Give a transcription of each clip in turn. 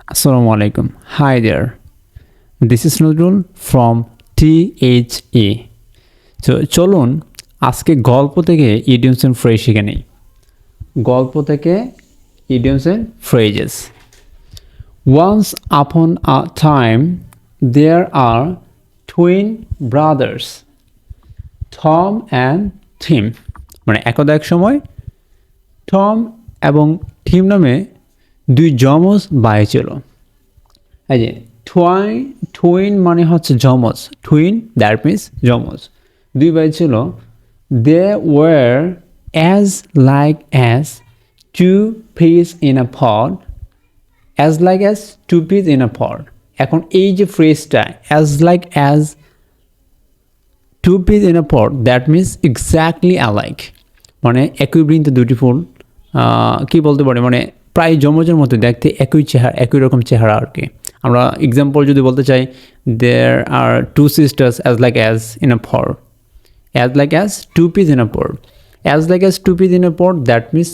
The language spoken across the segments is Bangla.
Assalamu alaikum. Hi there. This is Nuzrul from THE. তো চলুন আজকে গল্প থেকে idioms and phrase শিখে নিই। গল্প থেকে idioms and phrases. Once upon a time there are twin brothers, Tom and Tim. মানে একদা এক সময় টম এবং টিম নামে দুই যমজ ভাই ছিল। এই যে টুইন মানে হচ্ছে যমজ, টুইন দ্যাট মিনস যমজ। দুই ভাই ছিল। They were as like as two peas in a pot, as like as two peas in a pot. এখন এই যে ফ্রেজটা as like as two peas in a pot, that means exactly alike, মানে একই বৃন্তে দুটি ফুল। কী বলতে পারি, মানে প্রায় যমজের মতো দেখতে, একই রকম চেহারা আর কি। আমরা এক্সাম্পল যদি বলতে চাই, there are two sisters as like as in a pot, as like as two peas in a pot, as like as two peas in a pot, that means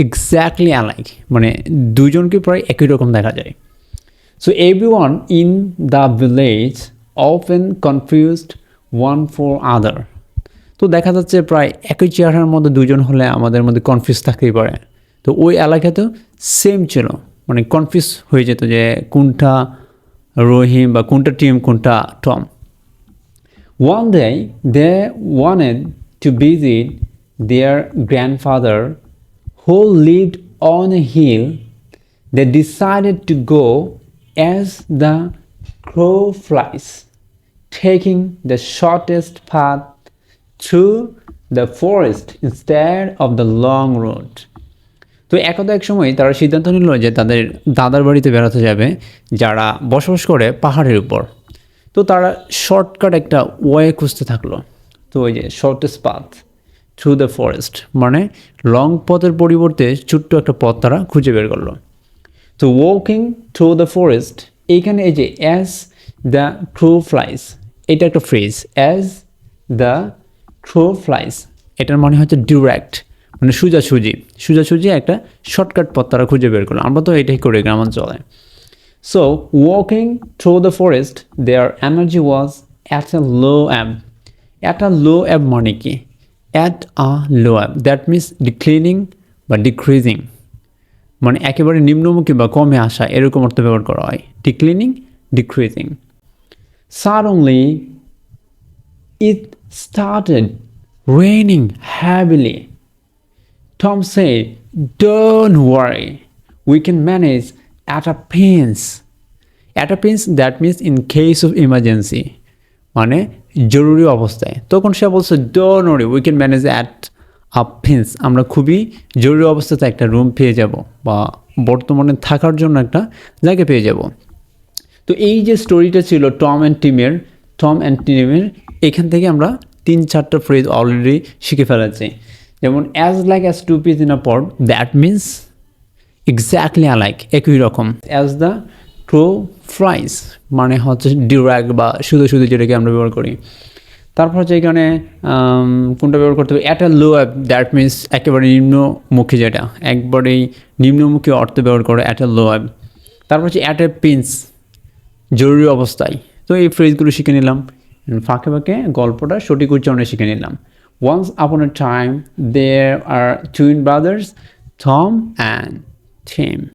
exactly alike, মানে দুজনকে প্রায় একই রকম দেখা যায়। So everyone in the village often confused one for other. তো দেখা যাচ্ছে প্রায় একই চেহারার মধ্যে দুজন হলে আমাদের মধ্যে কনফিউজ থাকতেই পারে। তো ওই এলাকাতেও সেম ছিল, মানে কনফিউজ হয়ে যেত যে কোনটা রহিম বা কোনটা টিম কোনটা Tom. One day they wanted to visit their grandfather who lived on a hill. They decided to go as the crow flies, taking the shortest path through the forest instead of the long road. তো একদা এক সময় তারা সিদ্ধান্ত নিল যে তাদের দাদার বাড়িতে বেড়াতে যাবে, যারা বসবাস করে পাহাড়ের উপর। তো তারা শর্টকাট একটা ওয়ে খুঁজতে থাকলো। তো ওই যে shortest path through the forest, মানে লং পথের পরিবর্তে ছোট্ট একটা পথ তারা খুঁজে বের করলো। তো ওয়াকিং থ্রু দ্য ফরেস্ট, এইখানে এই যে অ্যাজ দ্য ক্রো ফ্লাইস, এটা একটা phrase. As the crow flies, এটার মানে হচ্ছে ডিরেক্ট, মানে সোজাসুজি একটা শর্টকাট পথ তারা খুঁজে বের করলো। আমরা তো এটাই করি গ্রামাঞ্চলে। So walking through the forest their energy was at a low ebb. At a low ebb মানে কি? At a low ebb, that means declining বা ডিক্রিজিং, মানে একেবারে নিম্নমুখী বা কমে আসা, এরকম অর্থ ব্যবহার করা হয়। ডিক্লিনিং, decreasing. Suddenly it started raining heavily. Tom said, "Don't worry, we can manage at a pinch." At a pinch, that means in case of emergency, মানে জরুরি অবস্থায়। তখন সে বলছে, "Don't worry, we can manage at a pinch." আমরা খুবই জরুরি অবস্থাতে একটা রুম পেয়ে যাব, বা বর্তমানে থাকার জন্য একটা জায়গা পেয়ে যাব। তো এই যে স্টোরিটা ছিল টম অ্যান্ড টিমের, এখান থেকে আমরা 3-4টা ফ্রেজ অলরেডি শিখে ফেলেছি। যেমন as like as two peas in a pot, that means exactly alike, একই রকম। অ্যাজ দ্য ক্রো ফ্লাইস মানে হচ্ছে ডিরেক্ট বা শুধু যেটাকে আমরা ব্যবহার করি। তারপর হচ্ছে এখানে কোনটা ব্যবহার করতে হবে? At a low app, that means একেবারে নিম্নমুখী, যেটা একবারেই নিম্নমুখী অর্থ ব্যবহার করে অ্যাট আ লো অ্যাপ। তারপর হচ্ছে অ্যাট এ পিঞ্চ, জরুরি অবস্থায়। তো এই ফ্রেজগুলো শিখে নিলাম, ফাঁকে ফাঁকে গল্পটা সঠিক উচ্চারণে শিখে নিলাম। Once upon a time there are twin brothers, Tom and team.